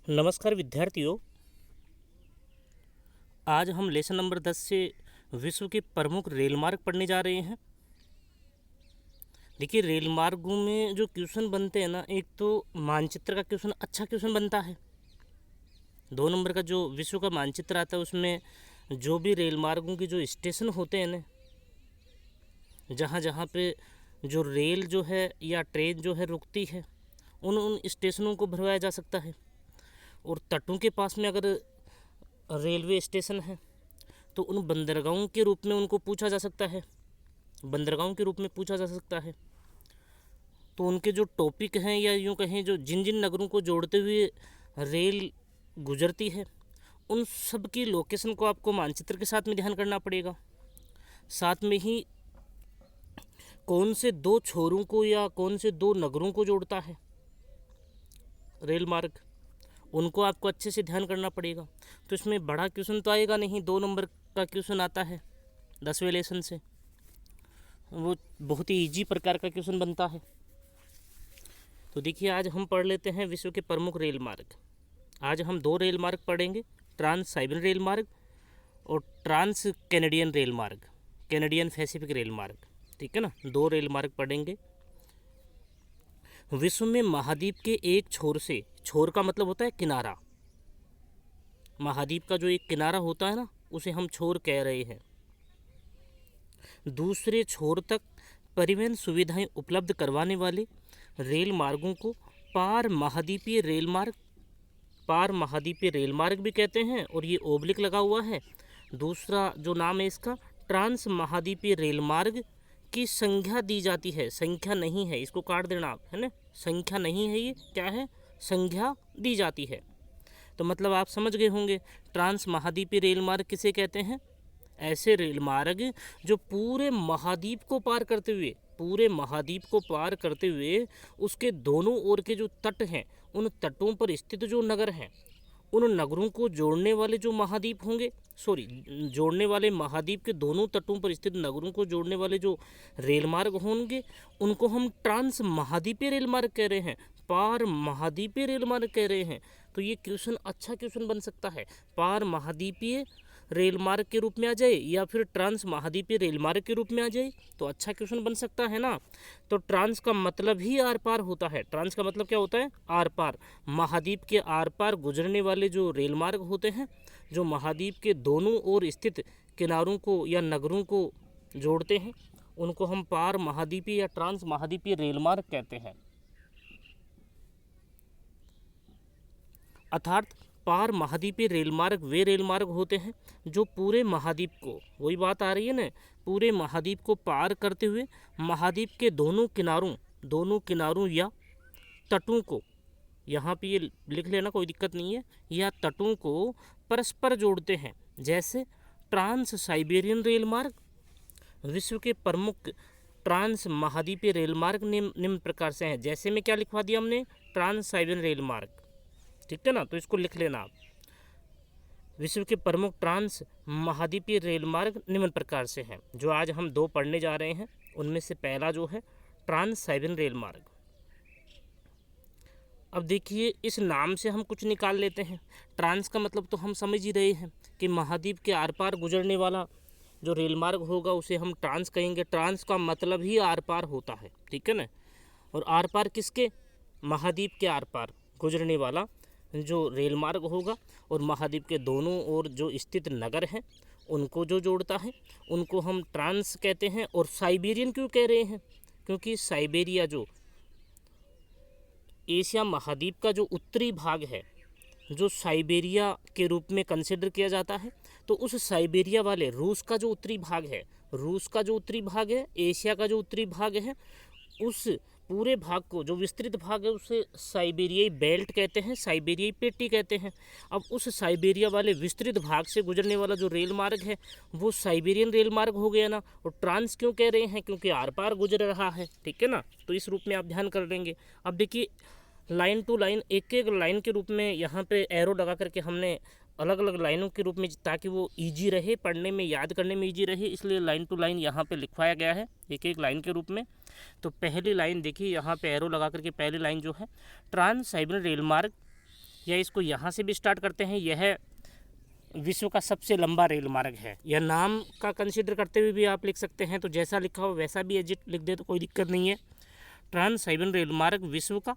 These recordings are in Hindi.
नमस्कार विद्यार्थियों। आज हम लेसन नंबर 10 से विश्व के प्रमुख रेल मार्ग पढ़ने जा रहे हैं। देखिए, रेल मार्गों में जो क्वेश्चन बनते हैं ना, एक तो मानचित्र का क्वेश्चन अच्छा क्वेश्चन बनता है। 2 नंबर का जो विश्व का मानचित्र आता है उसमें जो भी रेल मार्गों के जो स्टेशन होते हैं ना, जहाँ जहाँ पे जो रेल जो है या ट्रेन जो है रुकती है, उन उन स्टेशनों को भरवाया जा सकता है। और तटों के पास में अगर रेलवे स्टेशन है तो उन बंदरगाहों के रूप में उनको पूछा जा सकता है, बंदरगाहों के रूप में पूछा जा सकता है। तो उनके जो टॉपिक हैं, या यूँ कहें जो जिन जिन नगरों को जोड़ते हुए रेल गुजरती है, उन सब की लोकेशन को आपको मानचित्र के साथ में ध्यान करना पड़ेगा। साथ में ही कौन से 2 छोरों को या कौन से 2 नगरों को जोड़ता है रेल मार्ग, उनको आपको अच्छे से ध्यान करना पड़ेगा। तो इसमें बड़ा क्वेश्चन तो आएगा नहीं, 2 नंबर का क्वेश्चन आता है 10वें लेसन से, वो बहुत ही इजी प्रकार का क्वेश्चन बनता है। तो देखिए, आज हम पढ़ लेते हैं विश्व के प्रमुख रेल मार्ग। आज हम 2 रेल मार्ग पढ़ेंगे, ट्रांस साइबेरियन रेल मार्ग और ट्रांस कैनेडियन रेल मार्ग, कैनेडियन पैसिफिक रेल मार्ग। ठीक है ना, 2 रेल मार्ग पढ़ेंगे। विश्व में महाद्वीप के एक छोर से, छोर का मतलब होता है किनारा, महाद्वीप का जो एक किनारा होता है ना, उसे हम छोर कह रहे हैं, दूसरे छोर तक परिवहन सुविधाएं उपलब्ध करवाने वाले रेल मार्गों को पार महाद्वीपीय रेल मार्ग, पार महाद्वीपीय रेल मार्ग भी कहते हैं। और ये ओब्लिक लगा हुआ है। दूसरा जो नाम है इसका, ट्रांस महाद्वीपीय रेल मार्ग की संख्या दी जाती है, संख्या नहीं है, इसको काट देना आप, है ना, संख्या नहीं है, ये क्या है, संख्या दी जाती है। तो मतलब आप समझ गए होंगे, ट्रांस महाद्वीपीय रेल मार्ग किसे कहते हैं, ऐसे रेल मार्ग जो पूरे महाद्वीप को पार करते हुए, पूरे महाद्वीप को पार करते हुए उसके दोनों ओर के जो तट हैं, उन तटों पर स्थित जो नगर हैं, उन नगरों को जोड़ने वाले जो महाद्वीप होंगे, जोड़ने वाले महाद्वीप के दोनों तटों पर स्थित नगरों को जोड़ने वाले जो रेल मार्ग होंगे, उनको हम ट्रांस महाद्वीपीय रेल मार्ग कह रहे हैं, पार महाद्वीपीय रेल मार्ग कह रहे हैं। तो ये क्वेश्चन अच्छा क्वेश्चन बन सकता है, पार महाद्वीपीय रेल मार्ग के रूप में आ जाए या फिर ट्रांस महाद्वीपीय रेल मार्ग के रूप में आ जाए, तो अच्छा क्वेश्चन बन सकता है ना। तो ट्रांस का मतलब ही आर पार होता है। ट्रांस का मतलब क्या होता है, आर पार, महाद्वीप के आर पार गुजरने वाले जो रेल मार्ग होते हैं, जो महाद्वीप के दोनों ओर स्थित किनारों को या नगरों को जोड़ते हैं, उनको हम पार महाद्वीपीय या ट्रांस महाद्वीपीय रेल मार्ग कहते हैं। अर्थात पार महाद्वीपीय रेल मार्ग वे रेल मार्ग होते हैं जो पूरे महाद्वीप को, वही बात आ रही है ना, पूरे महाद्वीप को पार करते हुए महाद्वीप के दोनों किनारों या तटों को, यहाँ पे ये लिख लेना, कोई दिक्कत नहीं है, या तटों को परस्पर जोड़ते हैं। जैसे ट्रांस साइबेरियन रेल मार्ग, विश्व के प्रमुख ट्रांस महाद्वीपीय रेल मार्ग निम्न प्रकार से हैं। जैसे में क्या लिखवा दिया हमने, ट्रांस साइबेरियन रेल मार्ग, ठीक है ना, तो इसको लिख लेना आप। विश्व के प्रमुख ट्रांस महाद्वीपीय रेल मार्ग निम्न प्रकार से हैं। जो आज हम 2 पढ़ने जा रहे हैं, उनमें से पहला जो है ट्रांस साइबेरियन रेल मार्ग। अब देखिए, इस नाम से हम कुछ निकाल लेते हैं। ट्रांस का मतलब तो हम समझ ही रहे हैं कि महाद्वीप के आर पार गुजरने वाला जो रेल मार्ग होगा उसे हम ट्रांस कहेंगे। ट्रांस का मतलब ही आर पार होता है, ठीक है ना। और आर पार किसके, महाद्वीप के आर पार गुजरने वाला जो रेल मार्ग होगा, और महाद्वीप के दोनों ओर जो स्थित नगर हैं उनको जो जोड़ता है, उनको हम ट्रांस कहते हैं। और साइबेरियन क्यों कह रहे हैं, क्योंकि साइबेरिया जो एशिया महाद्वीप का जो उत्तरी भाग है, जो साइबेरिया के रूप में कंसिडर किया जाता है, तो उस साइबेरिया वाले रूस का जो उत्तरी भाग है, एशिया का जो उत्तरी भाग है, उस पूरे भाग को, जो विस्तृत भाग है, उसे साइबेरियाई बेल्ट कहते हैं, साइबेरियाई पेटी कहते हैं। अब उस साइबेरिया वाले विस्तृत भाग से गुजरने वाला जो रेल मार्ग है वो साइबेरियन रेल मार्ग हो गया ना। और ट्रांस क्यों कह रहे हैं, क्योंकि आर पार गुजर रहा है, ठीक है ना। तो इस रूप में आप ध्यान कर लेंगे। अब देखिए, लाइन टू लाइन, एक एक लाइन के रूप में यहाँ पे एरो लगा करके हमने अलग अलग लाइनों के रूप में, ताकि वो इजी रहे, पढ़ने में, याद करने में इजी रहे, इसलिए लाइन टू लाइन यहाँ पे लिखवाया गया है, एक एक लाइन के रूप में। तो पहली लाइन देखिए, यहाँ पे एरो लगा करके पहली लाइन जो है, ट्रांस साइबेरियन रेल मार्ग या इसको यहाँ से भी स्टार्ट करते हैं, यह विश्व का सबसे लंबा रेल मार्ग है। यह नाम का कंसीडर करते हुए भी आप लिख सकते हैं, तो जैसा लिखा हो वैसा भी एजिट लिख दे तो कोई दिक्कत नहीं है। ट्रांस साइबेरियन रेल मार्ग विश्व का,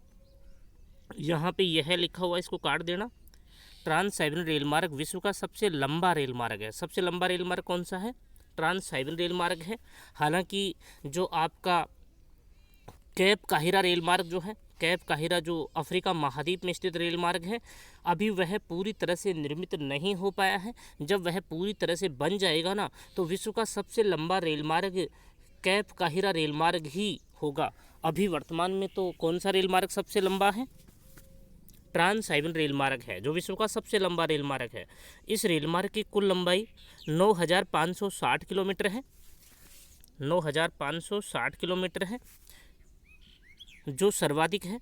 यहाँ पे यह लिखा हुआ इसको काट देना। ट्रांस साइबेरियन रेल मार्ग विश्व का सबसे लंबा रेल मार्ग है। सबसे लंबा रेल मार्ग कौन सा है? ट्रांस साइबेरियन रेल मार्ग है। हालांकि जो आपका कैप काहिरा रेल मार्ग जो है, कैप काहिरा जो अफ्रीका महाद्वीप में स्थित रेल मार्ग है, अभी वह पूरी तरह से निर्मित नहीं हो पाया है। जब वह पूरी तरह से बन जाएगा ना, तो विश्व का सबसे लंबा रेल मार्ग कैप काहिरा रेल मार्ग ही होगा। अभी वर्तमान में तो कौन सा रेल मार्ग सबसे लंबा है? ट्रांस साइबेरियन रेल मार्ग है, जो विश्व का सबसे लंबा रेल मार्ग है। इस रेल मार्ग की कुल लंबाई 9,560 किलोमीटर है। 9,560 किलोमीटर है, जो सर्वाधिक है।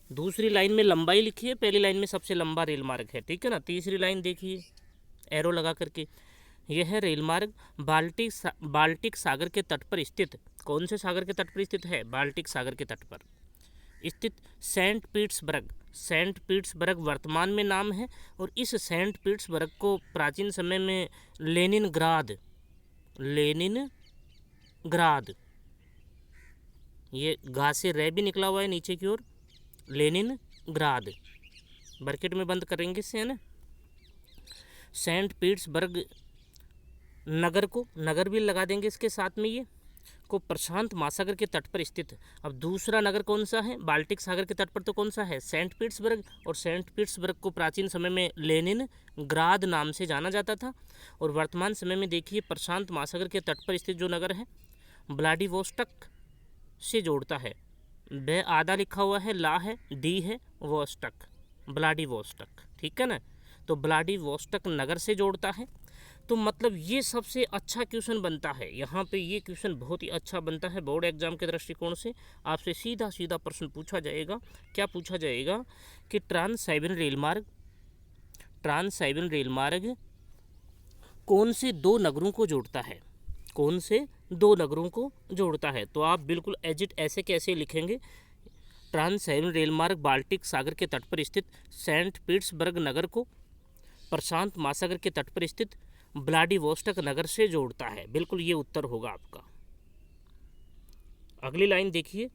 दूसरी लाइन में लंबाई लिखी है, पहली लाइन में सबसे लंबा रेल मार्ग है, ठीक है ना। तीसरी लाइन देखिए एरो लगा करके, यह रेल मार्ग बाल्टिक सागर के तट पर स्थित, कौन से सागर के तट पर स्थित है? बाल्टिक सागर के तट पर स्थित सेंट पीटर्सबर्ग वर्तमान में नाम है। और इस सेंट पीटर्सबर्ग को प्राचीन समय में लेनिनग्राद, ये गा से रे भी निकला हुआ है नीचे की ओर, लेनिनग्राद ब्रैकेट में बंद करेंगे इससे, है ना। सेंट पीटर्सबर्ग नगर को, नगर भी लगा देंगे इसके साथ में, ये को प्रशांत महासागर के तट पर स्थित। अब दूसरा नगर कौन सा है? बाल्टिक सागर के तट पर तो कौन सा है? Saint Petersburg. और सेंट पीटर्सबर्ग को प्राचीन समय में लेनिनग्राद नाम से जाना जाता था। और वर्तमान समय में देखिए प्रशांत महासागर के तट पर स्थित जो नगर है, व्लादिवोस्टोक से जोड़ता है। ब आधा लिखा हुआ है, ला है, डी है, वोस्टक, व्लादिवोस्टोक, ठीक है ना। तो व्लादिवोस्टोक नगर से जोड़ता है। तो मतलब ये सबसे अच्छा क्वेश्चन बनता है यहाँ पे, ये क्वेश्चन बहुत ही अच्छा बनता है बोर्ड एग्जाम के दृष्टिकोण से। आपसे सीधा सीधा प्रश्न पूछा जाएगा। क्या पूछा जाएगा कि ट्रांस साइबेरियन रेल मार्ग कौन से दो नगरों को जोड़ता है? कौन से दो नगरों को जोड़ता है? तो आप बिल्कुल एजिट ऐसे कैसे लिखेंगे? ट्रांस साइबेरियन रेल मार्ग बाल्टिक सागर के तट पर स्थित सेंट पीटर्सबर्ग नगर को प्रशांत महासागर के तट पर स्थित व्लादिवोस्टोक नगर से जोड़ता है। बिल्कुल ये उत्तर होगा आपका। अगली लाइन देखिए,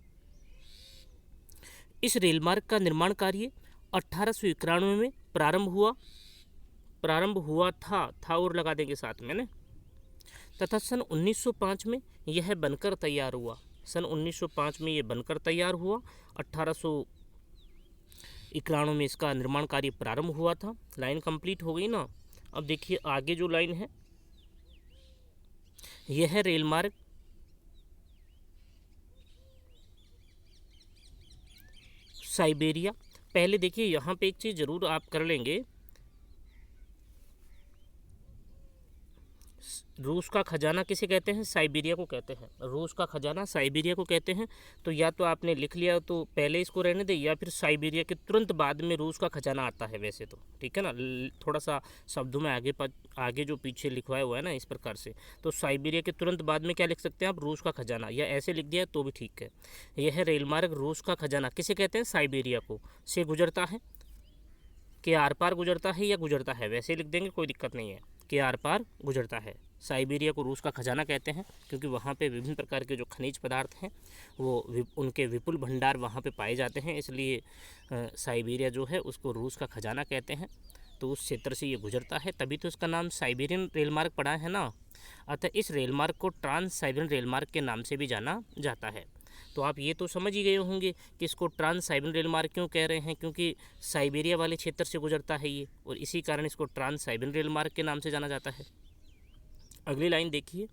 इस रेल मार्ग का निर्माण कार्य 1891 में प्रारंभ हुआ था और लगा देंगे साथ में ना, तथा सन 1905 में यह बनकर तैयार हुआ। सन 1905 में यह बनकर तैयार हुआ। 1891 में इसका निर्माण कार्य प्रारंभ हुआ था। लाइन कंप्लीट हो गई ना। अब देखिए आगे जो लाइन है, यह रेल मार्ग साइबेरिया, पहले देखिए यहाँ पे एक चीज़ जरूर आप कर लेंगे, रूस का खजाना किसे कहते हैं? साइबेरिया को कहते हैं। रूस का खजाना साइबेरिया को कहते हैं। तो या तो आपने लिख लिया तो पहले इसको रहने दे, या फिर साइबेरिया के तुरंत बाद में रूस का खजाना आता है वैसे तो, ठीक है ना। थोड़ा सा शब्दों में आगे जो पीछे लिखवाया हुआ है ना इस प्रकार से, तो साइबेरिया के तुरंत बाद में क्या लिख सकते हैं आप? रूस का खजाना, या ऐसे लिख दिया तो भी ठीक है। यह रेल मार्ग रूस का खजाना किसे कहते हैं? साइबेरिया को से गुजरता है, के आर पार गुजरता है या गुजरता है, वैसे लिख देंगे कोई दिक्कत नहीं है। के आर पार गुजरता है। साइबेरिया को रूस का खजाना कहते हैं क्योंकि वहाँ पे विभिन्न प्रकार के जो खनिज पदार्थ हैं वो उनके विपुल भंडार वहाँ पे पाए जाते हैं, इसलिए साइबेरिया जो है उसको रूस का खजाना कहते हैं। तो उस क्षेत्र से ये गुजरता है, तभी तो इसका नाम साइबेरियन रेल मार्ग पड़ा है ना। अतः इस रेल मार्ग को ट्रांस साइबेरियन रेल मार्ग के नाम से भी जाना जाता है। तो आप ये तो समझ ही गए होंगे कि इसको ट्रांस साइबेरियन रेल मार्ग क्यों कह रहे हैं, क्योंकि साइबेरिया वाले क्षेत्र से गुजरता है ये, और इसी कारण इसको ट्रांस साइबेरियन रेल मार्ग के नाम से जाना जाता है। अगली लाइन देखिए,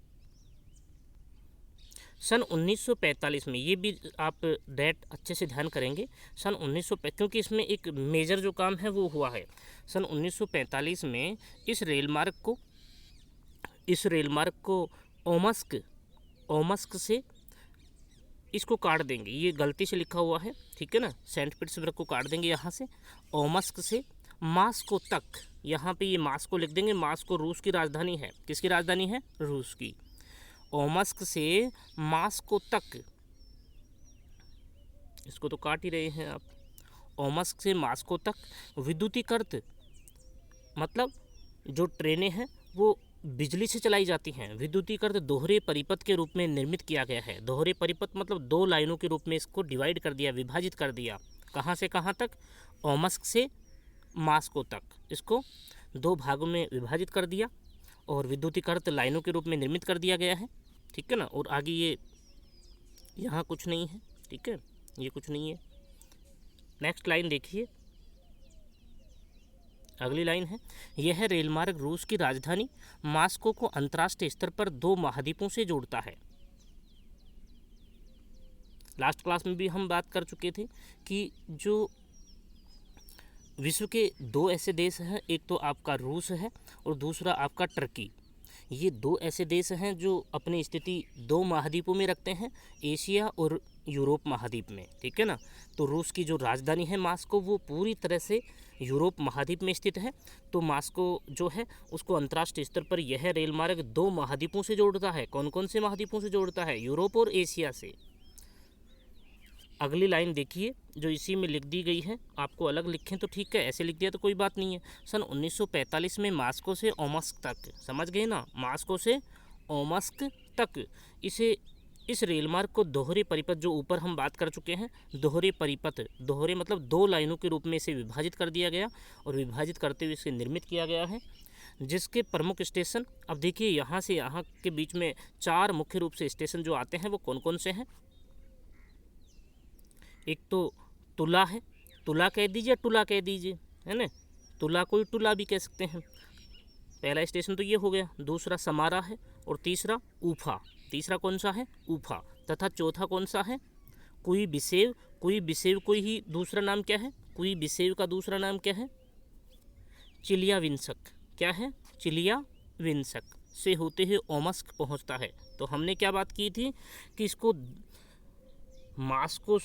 सन 1945 में, ये भी आप डेट अच्छे से ध्यान करेंगे, सन 1945, क्योंकि इसमें एक मेजर जो काम है वो हुआ है। सन 1945 में इस रेल मार्ग को ओमस्क से इसको काट देंगे। ये गलती से लिखा हुआ है, ठीक है ना। सेंट पीटर्सबर्ग को काट देंगे यहाँ से, ओमस्क से मास्को तक, यहाँ पे ये मास्को लिख देंगे। मास्को रूस की राजधानी है। किसकी राजधानी है? रूस की। ओमस्क से मास्को तक, इसको तो काट ही रहे हैं आप। ओमस्क से मॉस्को तक विद्युतीकृत, मतलब जो ट्रेनें हैं वो बिजली से चलाई जाती हैं, विद्युतीकृत दोहरे परिपथ के रूप में निर्मित किया गया है। दोहरे परिपथ मतलब 2 लाइनों के रूप में इसको डिवाइड कर दिया, विभाजित कर दिया। कहाँ से कहाँ तक? ओमस्क से मॉस्को तक इसको 2 भागों में विभाजित कर दिया और विद्युतीकृत लाइनों के रूप में निर्मित कर दिया गया है। ठीक है ना। और आगे ये यहाँ कुछ नहीं है, ठीक है, ये कुछ नहीं है। नेक्स्ट लाइन देखिए, अगली लाइन है, यह रेलमार्ग रूस की राजधानी मॉस्को को अंतर्राष्ट्रीय स्तर पर 2 महाद्वीपों से जोड़ता है। लास्ट क्लास में भी हम बात कर चुके थे कि जो विश्व के 2 ऐसे देश हैं, एक तो आपका रूस है और दूसरा आपका टर्की। ये 2 ऐसे देश हैं जो अपनी स्थिति 2 महाद्वीपों में रखते हैं, एशिया और यूरोप महाद्वीप में। ठीक है ना। तो रूस की जो राजधानी है मॉस्को, वो पूरी तरह से यूरोप महाद्वीप में स्थित है। तो मॉस्को जो है उसको अंतर्राष्ट्रीय स्तर पर यह रेलमार्ग 2 महाद्वीपों से जोड़ता है। कौन कौन से महाद्वीपों से जोड़ता है? यूरोप और एशिया से। अगली लाइन देखिए जो इसी में लिख दी गई है, आपको अलग लिखें तो ठीक है, ऐसे लिख दिया तो कोई बात नहीं है। सन 1945 में मॉस्को से ओमस्क तक, समझ गए ना, मॉस्को से ओमस्क तक इस रेलमार्ग को दोहरे परिपथ, जो ऊपर हम बात कर चुके हैं, दोहरे परिपथ, दोहरे मतलब 2 लाइनों के रूप में इसे विभाजित कर दिया गया और विभाजित करते हुए इसे निर्मित किया गया है, जिसके प्रमुख स्टेशन, अब देखिए यहाँ से यहाँ के बीच में 4 मुख्य रूप से स्टेशन जो आते हैं वो कौन कौन से हैं? एक तो तुला है, तुला कह दीजिए, टुला कह दीजिए, है ना, तुला कोई टुला भी कह सकते हैं। पहला स्टेशन तो ये हो गया। दूसरा समारा है और तीसरा उफा। तीसरा कौन सा है? उफा। तथा चौथा कौन सा है? कुईबिसेव। कुईबिसेव को ही दूसरा नाम क्या है? कुईबिसेव का दूसरा नाम क्या है? चिलियाविंस्क। क्या है? चिलियाविंस्क से होते हुए ओमस्क पहुंचता है। तो हमने क्या बात की थी कि इसको मॉस्को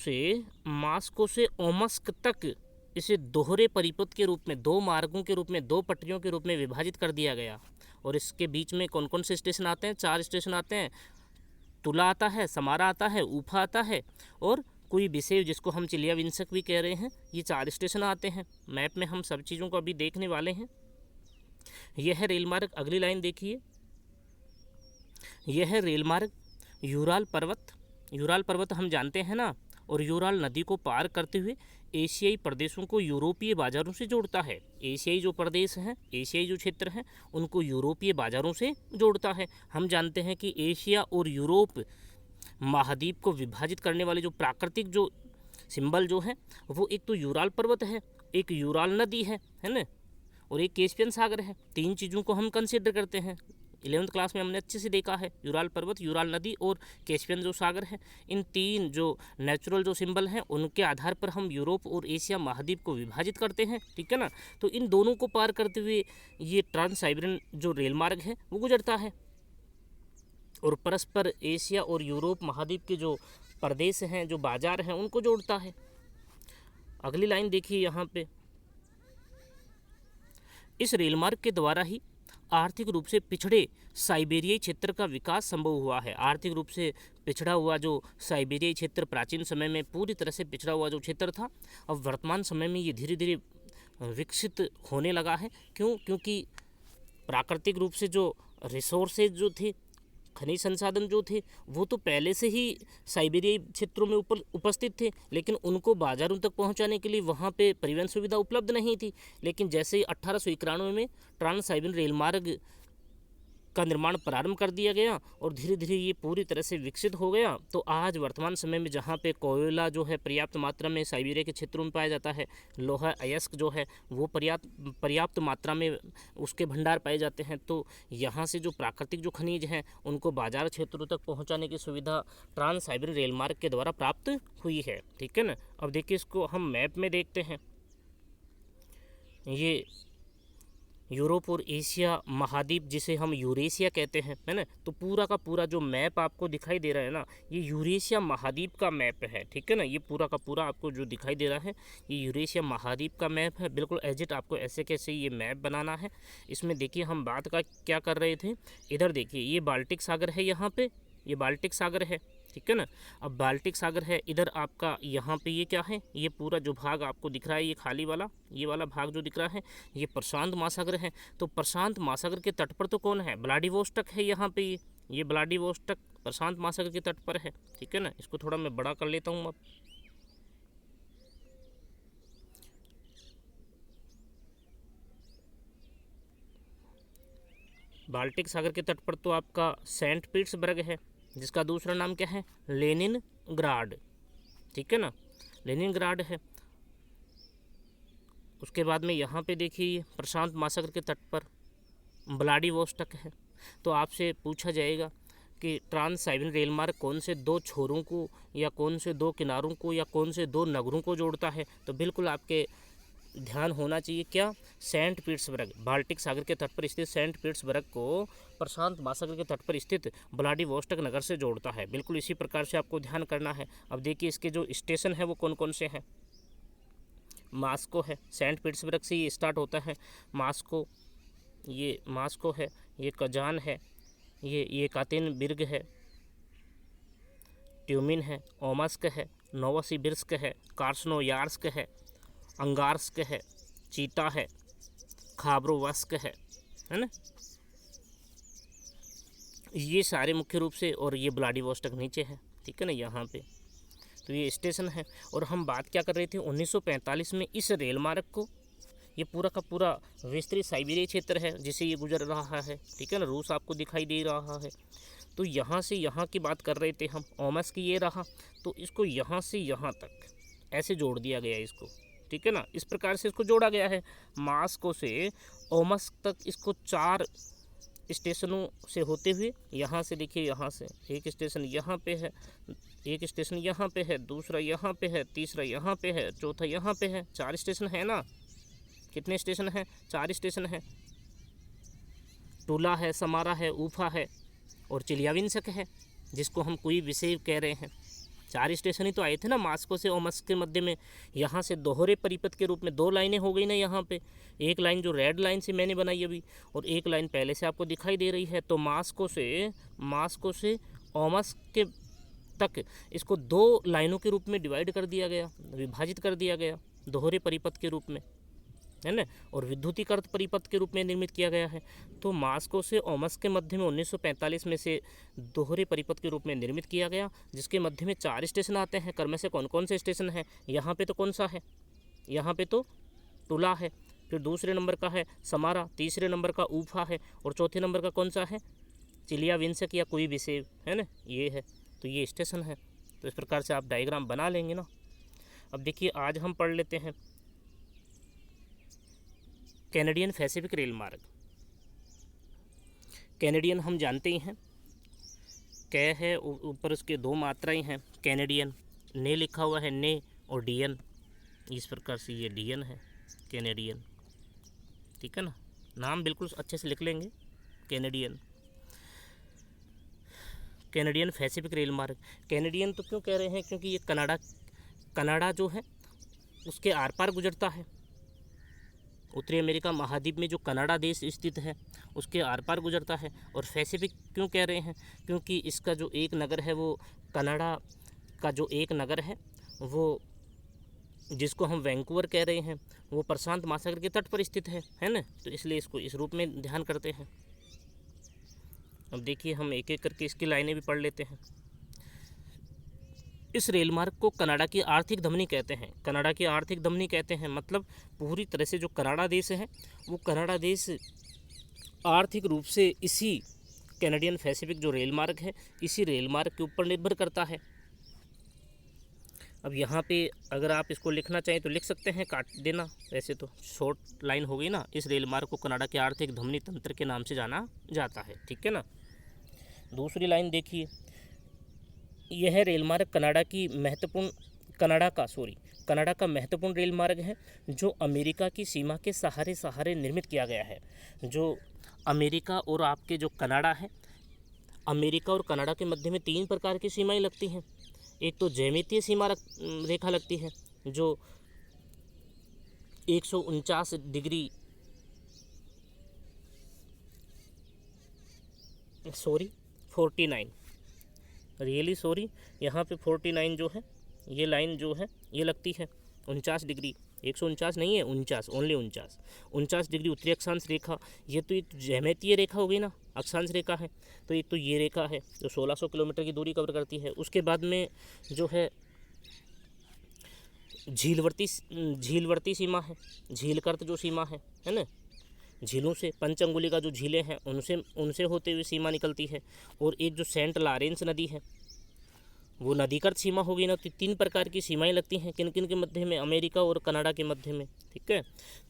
से ओमस्क तक इसे दोहरे परिपथ के रूप में, 2 मार्गों के रूप में, 2 पटरियों के रूप में विभाजित कर दिया गया। और इसके बीच में कौन कौन से स्टेशन आते हैं? 4 स्टेशन आते हैं। तुला आता है, समारा आता है, उफा आता है और कुईबिसेव, जिसको हम चिलियाविंस्क भी कह रहे हैं। ये 4 स्टेशन आते हैं। मैप में हम सब चीज़ों को अभी देखने वाले हैं। यह रेल मार्ग, अगली लाइन देखिए, यह रेल मार्ग यूराल पर्वत हम जानते हैं ना, और यूराल नदी को पार करते हुए एशियाई प्रदेशों को यूरोपीय बाजारों से जोड़ता है। एशियाई जो प्रदेश हैं, एशियाई जो क्षेत्र हैं, उनको यूरोपीय बाजारों से जोड़ता है। हम जानते हैं कि एशिया और यूरोप महाद्वीप को विभाजित करने वाले जो प्राकृतिक जो सिंबल जो है, वो एक तो यूराल पर्वत है, एक यूराल नदी है ना, और एक कैस्पियन सागर है। 3 चीज़ों को हम कंसिडर करते हैं। 11th क्लास में हमने अच्छे से देखा है, यूराल पर्वत, यूराल नदी और कैस्पियन जो सागर है। इन 3 जो नेचुरल जो सिंबल हैं, उनके आधार पर हम यूरोप और एशिया महाद्वीप को विभाजित करते हैं। ठीक है ना। तो इन दोनों को पार करते हुए ये ट्रांस साइबेरियन जो रेल मार्ग है वो गुजरता है और परस्पर एशिया और यूरोप महाद्वीप के जो प्रदेश हैं, जो बाजार हैं, उनको जोड़ता है। अगली लाइन देखिए यहाँ पे, इस रेलमार्ग के द्वारा ही आर्थिक रूप से पिछड़े साइबेरियाई क्षेत्र का विकास संभव हुआ है। आर्थिक रूप से पिछड़ा हुआ जो साइबेरियाई क्षेत्र, प्राचीन समय में पूरी तरह से पिछड़ा हुआ जो क्षेत्र था, अब वर्तमान समय में ये धीरे धीरे विकसित होने लगा है। क्योंकि प्राकृतिक रूप से जो रिसोर्सेज जो थे, खनिज संसाधन जो थे, वो तो पहले से ही साइबेरियाई क्षेत्रों में उपस्थित थे, लेकिन उनको बाजारों तक पहुंचाने के लिए वहां पे परिवहन सुविधा उपलब्ध नहीं थी। लेकिन जैसे ही 1891 में ट्रांस साइबेरियन रेल मार्ग का निर्माण प्रारंभ कर दिया गया और धीरे धीरे ये पूरी तरह से विकसित हो गया, तो आज वर्तमान समय में जहाँ पे कोयला जो है पर्याप्त मात्रा में साइबेरिया के क्षेत्रों में पाया जाता है, लोहा अयस्क जो है वो पर्याप्त मात्रा में उसके भंडार पाए जाते हैं। तो यहाँ से जो प्राकृतिक जो खनिज हैं उनको बाजार क्षेत्रों तक पहुँचाने की सुविधा ट्रांस साइबेरियन रेल मार्ग के द्वारा प्राप्त हुई है। ठीक है ना। अब देखिए इसको हम मैप में देखते हैं। ये यूरोप और एशिया महाद्वीप, जिसे हम यूरेशिया कहते हैं, है ना, तो पूरा का पूरा जो मैप आपको दिखाई दे रहा है ना, ये यूरेशिया महाद्वीप का मैप है। ठीक है ना। ये पूरा का पूरा आपको जो दिखाई दे रहा है ये यूरेशिया महाद्वीप का मैप है। बिल्कुल एजिट आपको ऐसे कैसे ये मैप बनाना है। इसमें देखिए हम बात का क्या कर रहे थे, इधर देखिए ये बाल्टिक सागर है, यहाँ पे ये बाल्टिक सागर है। ठीक है ना। अब बाल्टिक सागर है इधर आपका, यहाँ पे ये क्या है, ये पूरा जो भाग आपको दिख रहा है, ये खाली वाला, ये वाला भाग जो दिख रहा है, ये प्रशांत महासागर है। तो प्रशांत महासागर के तट पर तो कौन है, व्लादिवोस्टॉक है यहाँ पे, ये व्लादिवोस्टॉक प्रशांत महासागर के तट पर है, ठीक है ना। इसको थोड़ा मैं बड़ा कर लेता हूँ अब। बाल्टिक सागर के तट पर तो आपका सेंट पीटर्सबर्ग है, जिसका दूसरा नाम क्या है, लेनिनग्राड, ठीक है ना, लेनिनग्राड है। उसके बाद में यहाँ पे देखिए प्रशांत महासागर के तट पर व्लादिवोस्टॉक है। तो आपसे पूछा जाएगा कि ट्रांस साइबेरियन रेल मार्ग कौन से दो छोरों को या कौन से दो किनारों को या कौन से दो नगरों को जोड़ता है, तो बिल्कुल आपके ध्यान होना चाहिए क्या, सेंट पीटर्सबर्ग, बाल्टिक सागर के तट पर स्थित सेंट पीटर्सबर्ग को प्रशांत महासागर के तट पर स्थित व्लादिवोस्टॉक नगर से जोड़ता है। बिल्कुल इसी प्रकार से आपको ध्यान करना है। अब देखिए इसके जो स्टेशन है वो कौन कौन से हैं। मास्को है, सेंट पीटर्सबर्ग से ये स्टार्ट होता है, मास्को, ये मास्को है, ये कजान है, ये येकातेरिनबर्ग है, ट्यूमिन है, ओमस्क है, नोवोसिबिर्स्क है, क्रास्नोयार्स्क है, अंगार्स्क है, चीता है, खाबरोवस्क है ना। ये सारे मुख्य रूप से, और ये व्लादिवोस्टॉक नीचे है, ठीक है ना, यहाँ पे। तो ये स्टेशन है। और हम बात क्या कर रहे थे, 1945 में इस रेल मार्ग को, ये पूरा का पूरा विस्तृत साइबेरिया क्षेत्र है जिसे ये गुजर रहा है, ठीक है ना, रूस आपको दिखाई दे रहा है। तो यहाँ से यहाँ की बात कर रहे थे हम, ओमस्क ये रहा, तो इसको यहाँ से यहाँ तक ऐसे जोड़ दिया गया है इसको, ठीक है ना, इस प्रकार से इसको जोड़ा गया है। मास्को से ओमस्क तक इसको 4 स्टेशनों से होते हुए, यहाँ से देखिए, यहाँ से एक स्टेशन यहाँ पे है, एक स्टेशन यहाँ पे है, दूसरा यहाँ पे है, तीसरा यहाँ पे है, चौथा यहाँ पे है, 4 स्टेशन है ना। कितने स्टेशन हैं, 4 स्टेशन हैं। टूला है, समारा है, ऊफा है और चिलियाविंस्क है, जिसको हम कुइबेसेव कह रहे हैं। 4 स्टेशन ही तो आए थे ना मास्को से ओमस्क के मध्य में। यहाँ से दोहरे परिपथ के रूप में 2 लाइनें हो गई ना यहाँ पे, एक लाइन जो रेड लाइन से मैंने बनाई अभी, और एक लाइन पहले से आपको दिखाई दे रही है। तो मास्को से ओमस्क के तक इसको 2 लाइनों के रूप में डिवाइड कर दिया गया, विभाजित कर दिया गया, दोहरे परिपथ के रूप में, है ना, और विद्युतीकृत परिपथ के रूप में निर्मित किया गया है। तो मास्को से ओमस्क के मध्य में 1945 में से दोहरे परिपथ के रूप में निर्मित किया गया, जिसके मध्य में 4 स्टेशन आते हैं। कर में से कौन कौन से स्टेशन हैं, यहाँ पे तो कौन सा है, यहाँ पे तो टूला है, फिर दूसरे नंबर का है समारा, तीसरे नंबर का ऊफा है, और चौथे नंबर का कौन सा है, चिलियाविंस्क या कुइबेसेव, है ना, ये है। तो ये स्टेशन है। तो इस प्रकार से आप डायग्राम बना लेंगे ना। अब देखिए आज हम पढ़ लेते हैं कैनेडियन पैसिफिक रेल मार्ग। कैनेडियन हम जानते ही हैं, कै है ऊपर उसके 2 मात्राएं हैं, कैनेडियन, ने लिखा हुआ है, ने और डीएन, इस प्रकार से ये डीएन है, कैनेडियन, ठीक है ना, नाम बिल्कुल अच्छे से लिख लेंगे, कैनेडियन। कैनेडियन पैसिफिक रेल मार्ग, कैनेडियन तो क्यों कह रहे हैं, क्योंकि ये कनाडा जो है उसके आर पार गुजरता है। उत्तरी अमेरिका महाद्वीप में जो कनाडा देश स्थित है उसके आर पार गुजरता है। और पैसिफिक क्यों कह रहे हैं, क्योंकि इसका जो एक नगर है, वो कनाडा का जो एक नगर है, वो जिसको हम वैंकूवर कह रहे हैं, वो प्रशांत महासागर के तट पर स्थित है ना। तो इसलिए इसको इस रूप में ध्यान करते हैं। अब देखिए हम एक एक करके इसकी लाइनें भी पढ़ लेते हैं। इस रेल मार्ग को कनाडा की आर्थिक धमनी कहते हैं। कनाडा की आर्थिक धमनी कहते हैं मतलब पूरी तरह से जो कनाडा देश है, वो कनाडा देश आर्थिक रूप से इसी कैनेडियन पैसिफिक जो रेल मार्ग है, इसी रेल मार्ग के ऊपर निर्भर करता है। अब यहाँ पे अगर आप इसको लिखना चाहें तो लिख सकते हैं, काट देना, वैसे तो शॉर्ट लाइन हो गई ना। इस रेल मार्ग को कनाडा के आर्थिक धमनी तंत्र के नाम से जाना जाता है, ठीक है ना। दूसरी लाइन देखिए, यह रेल मार्ग कनाडा का महत्वपूर्ण रेल मार्ग है, जो अमेरिका की सीमा के सहारे निर्मित किया गया है। जो अमेरिका और आपके जो कनाडा है, अमेरिका और कनाडा के मध्य में 3 प्रकार की सीमाएं लगती हैं। एक तो ज्यामितीय सीमा रेखा लगती है, जो 149 डिग्री 49 रियली सॉरी, यहाँ पे 49 जो है, ये लाइन जो है ये लगती है 49 डिग्री, 149 नहीं है, 49, ओनली 49, 49 डिग्री उत्तरी अक्षांश रेखा। ये तो एक ज्यामितीय रेखा हो गई ना, अक्षांश रेखा है। तो एक तो ये रेखा है जो 1600 किलोमीटर की दूरी कवर करती है। उसके बाद में जो है झीलवर्ती सीमा है, झील का अर्थ जो सीमा है ना, झीलों से पंच अंगुली जो झीलें हैं उनसे होते हुए सीमा निकलती है। और एक जो सेंट लॉरेंस नदी है वो नदी का सीमा होगी ना। तो 3 प्रकार की सीमाएं लगती हैं, किन किन के मध्य में, अमेरिका और कनाडा के मध्य में, ठीक है।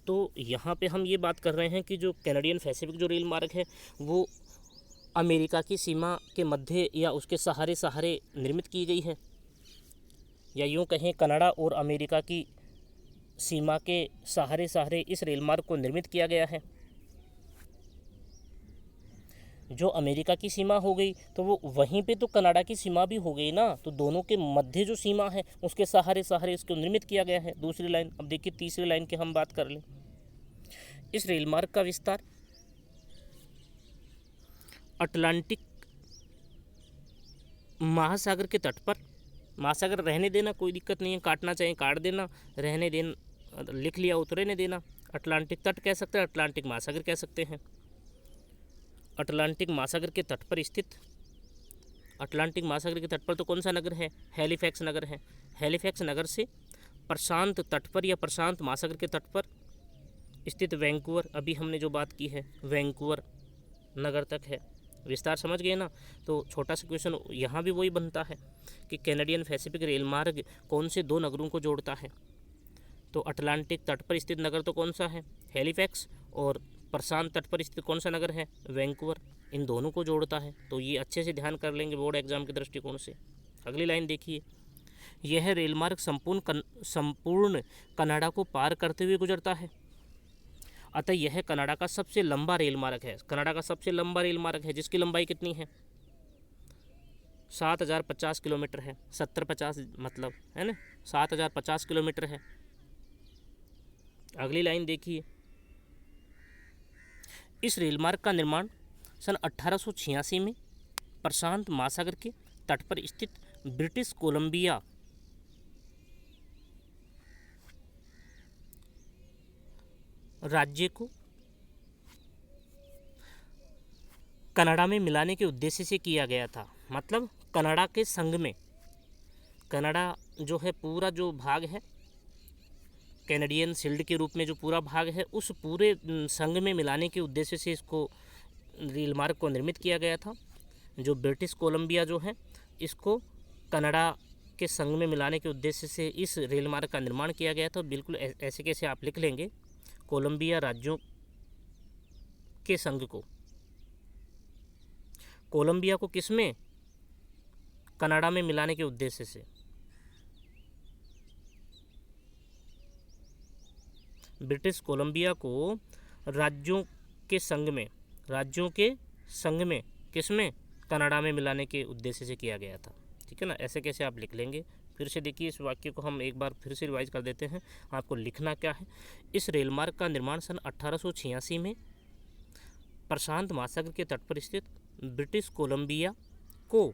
तो यहाँ पे हम ये बात कर रहे हैं कि जो कैनेडियन पैसिफिक जो रेल मार्ग है वो अमेरिका की सीमा के मध्य या उसके सहारे सहारे निर्मित की गई है, या यूँ कहें कनाडा और अमेरिका की सीमा के सहारे सहारे इस रेल मार्ग को निर्मित किया गया है। जो अमेरिका की सीमा हो गई तो वो वहीं पे तो कनाडा की सीमा भी हो गई ना, तो दोनों के मध्य जो सीमा है उसके सहारे सहारे इसको निर्मित किया गया है। दूसरी लाइन, अब देखिए तीसरी लाइन की हम बात कर लें। इस रेल मार्ग का विस्तार अटलांटिक महासागर के तट पर, महासागर रहने देना कोई दिक्कत नहीं है, काटना चाहिए काट देना, रहने देना लिख लिया तो रहने देना। अटलांटिक तट कह सकते हैं, अटलांटिक महासागर कह सकते हैं। अटलांटिक महासागर के तट पर स्थित, अटलांटिक महासागर के तट पर तो कौन सा नगर है, हैलिफैक्स नगर है। हैलिफैक्स नगर से प्रशांत तट पर या प्रशांत महासागर के तट पर स्थित वैंकूवर, अभी हमने जो बात की है वैंकूवर नगर तक है। विस्तार समझ गए ना। तो छोटा सा क्वेश्चन यहाँ भी वही बनता है कि कैनेडियन पैसिफिक रेल मार्ग कौन से 2 नगरों को जोड़ता है। तो अटलांटिक तट पर स्थित नगर तो कौन सा है, हैलिफैक्स, और प्रशांत तट पर स्थित कौन सा नगर है, वैंकूवर। इन दोनों को जोड़ता है। तो ये अच्छे से ध्यान कर लेंगे बोर्ड एग्जाम के दृष्टिकोण से। अगली लाइन देखिए, यह रेल मार्ग संपूर्ण कनाडा को पार करते हुए गुजरता है। अतः यह कनाडा का सबसे लंबा रेल मार्ग है। कनाडा का सबसे लंबा रेल मार्ग है जिसकी लंबाई कितनी है, 7050 किलोमीटर है। 70-50 मतलब है ना, 7050 किलोमीटर है। अगली लाइन देखिए, इस रेल मार्ग का निर्माण सन 1886 में प्रशांत महासागर के तट पर स्थित ब्रिटिश कोलंबिया राज्य को कनाडा में मिलाने के उद्देश्य से किया गया था। मतलब कनाडा के संग में, कनाडा जो है पूरा जो भाग है कैनेडियन शील्ड के रूप में जो पूरा भाग है उस पूरे संग में मिलाने के उद्देश्य से इसको रेल मार्ग को निर्मित किया गया था। जो ब्रिटिश कोलंबिया जो है इसको कनाडा के संग में मिलाने के उद्देश्य से इस रेल मार्ग का निर्माण किया गया था। बिल्कुल ऐसे कैसे आप लिख लेंगे, कोलंबिया राज्यों के संघ को, कोलंबिया को किसमें, कनाडा में मिलाने के उद्देश्य से। ब्रिटिश कोलंबिया को राज्यों के संघ में, राज्यों के संघ में किसमें, कनाडा में मिलाने के उद्देश्य से किया गया था। ठीक है ना, ऐसे कैसे आप लिख लेंगे। फिर से देखिए इस वाक्य को हम एक बार फिर से रिवाइज कर देते हैं। आपको लिखना क्या है, इस रेल मार्ग का निर्माण सन 1886 में प्रशांत महासागर के तट पर स्थित ब्रिटिश कोलंबिया को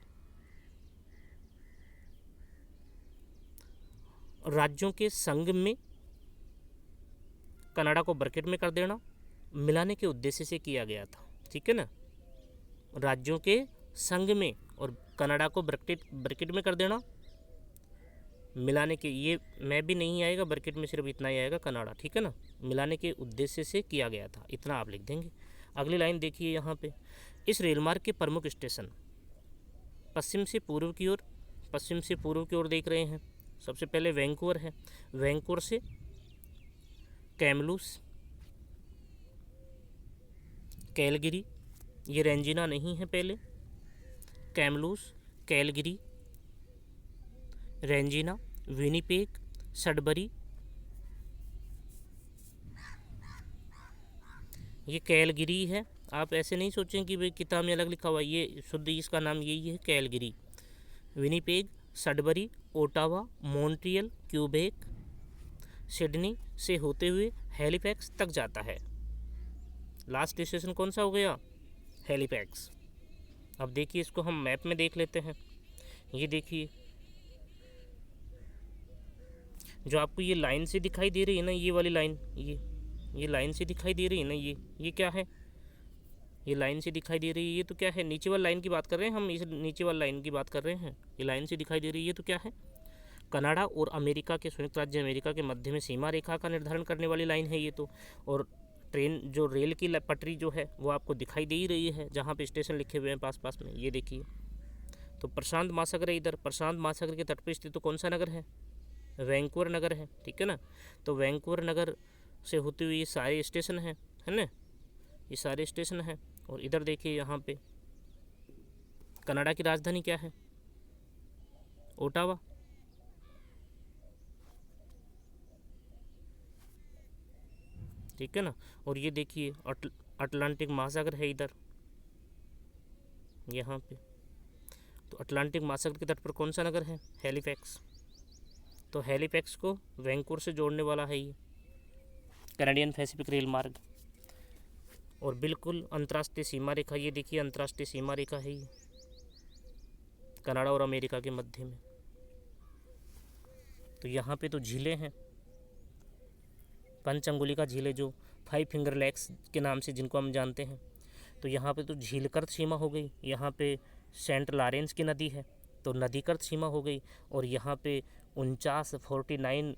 राज्यों के संघ में, कनाडा को ब्रैकेट में कर देना, मिलाने के उद्देश्य से किया गया था। ठीक है ना, राज्यों के संघ में और कनाडा को ब्रैकेट में कर देना, मिलाने के, ये मैं भी नहीं आएगा ब्रैकेट में, सिर्फ इतना ही आएगा कनाडा। ठीक है ना, मिलाने के उद्देश्य से किया गया था, इतना आप लिख देंगे। अगली लाइन देखिए यहाँ पे, इस रेल मार्ग के प्रमुख स्टेशन पश्चिम से पूर्व की ओर, पश्चिम से पूर्व की ओर देख रहे हैं। सबसे पहले वैंकूवर है, वैंकूवर से कैमलूस, कैलगरी, ये रेंजिना नहीं है पहले, कैमलूस, कैलगरी, रेंजिना, विनिपेग, सडबरी, ये कैलगरी है। आप ऐसे नहीं सोचें कि भाई किताब में अलग लिखा हुआ, ये शुद्ध इसका नाम यही है, Calgary. Winnipeg, Sudbury, Ottawa, Montreal, Quebec, Sydney से होते हुए हैलिफैक्स तक जाता है। लास्ट स्टेशन कौन सा हो गया, हैलिफैक्स। अब देखिए इसको हम मैप में देख लेते हैं। ये देखिए, जो आपको ये लाइन से दिखाई दे रही है ना, ये वाली लाइन, ये लाइन से दिखाई दे रही है ना, ये क्या है, ये लाइन से दिखाई दे रही है, ये तो क्या है, नीचे वाली लाइन की बात कर रहे हैं हम, इस नीचे वाली लाइन की बात कर रहे हैं। ये लाइन से दिखाई दे रही है, ये तो क्या है, कनाडा और अमेरिका के, संयुक्त राज्य अमेरिका के मध्य में सीमा रेखा का निर्धारण करने वाली लाइन है ये तो। और ट्रेन जो रेल की पटरी जो है वो आपको दिखाई दे ही रही है, जहाँ पे स्टेशन लिखे हुए हैं पास पास में, ये देखिए। तो प्रशांत महासागर है इधर, प्रशांत महासागर के तट पर स्थित तो कौन सा नगर है, वैंकूवर नगर है, ठीक है ना। तो वैंकूवर नगर से होते हुए ये सारे स्टेशन हैं, है ना, ये सारे स्टेशन हैं। और इधर देखिए यहाँ पे कनाडा की राजधानी क्या है, ओटावा, ठीक है ना। और ये देखिए अटलांटिक महासागर है इधर, यहाँ पे। तो अटलांटिक महासागर के तट पर कौन सा नगर है, हैलिफैक्स। तो हैलिफैक्स को वैंकूवर से जोड़ने वाला है ये कैनेडियन पैसिफिक रेल मार्ग। और बिल्कुल अंतर्राष्ट्रीय सीमा रेखा, ये देखिए अंतर्राष्ट्रीय सीमा रेखा है ये, कनाडा और अमेरिका के मध्य में। तो यहाँ पे तो झीलें हैं, पंचअंगुलिका झीलें, जो 5 फिंगर लेक्स के नाम से जिनको हम जानते हैं। तो यहाँ पे तो झीलकृत सीमा हो गई, यहाँ पे सेंट लॉरेंस की नदी है तो नदीकृत सीमा हो गई। और यहाँ पे 49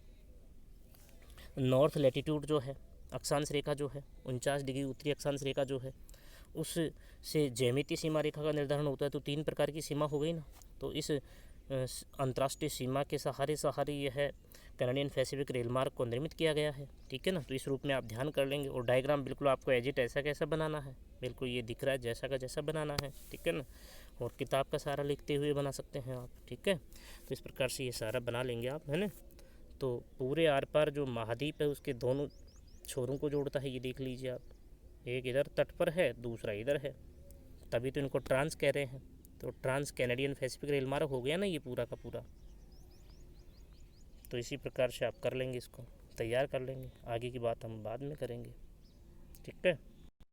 नॉर्थ लैटिट्यूड जो है, अक्षांश रेखा जो है, 49 डिग्री उत्तरी अक्षांश रेखा जो है, उस से ज्यामितीय सीमा रेखा का निर्धारण होता है। तो 3 प्रकार की सीमा हो गई ना। तो इस अंतर्राष्ट्रीय सीमा के सहारे यह कैनेडियन पैसिफिक रेल मार्ग को निर्मित किया गया है, ठीक है ना। तो इस रूप में आप ध्यान कर लेंगे। और डायग्राम बिल्कुल आपको एज इट ऐसा कैसा बनाना है, बिल्कुल ये दिख रहा है जैसा का जैसा बनाना है, ठीक है ना। और किताब का सारा लिखते हुए बना सकते हैं आप, ठीक है। तो इस प्रकार से ये सारा बना लेंगे आप, है ना। तो पूरे आर पार जो महाद्वीप है उसके दोनों छोरों को जोड़ता है, ये देख लीजिए आप, एक इधर तट पर है, दूसरा इधर है, तभी तो इनको ट्रांस कह रहे हैं। तो ट्रांस कैनेडियन पैसिफिक रेल मार्ग हो गया ना ये पूरा का पूरा। तो इसी प्रकार से आप कर लेंगे, इसको तैयार कर लेंगे, आगे की बात हम बाद में करेंगे, ठीक है।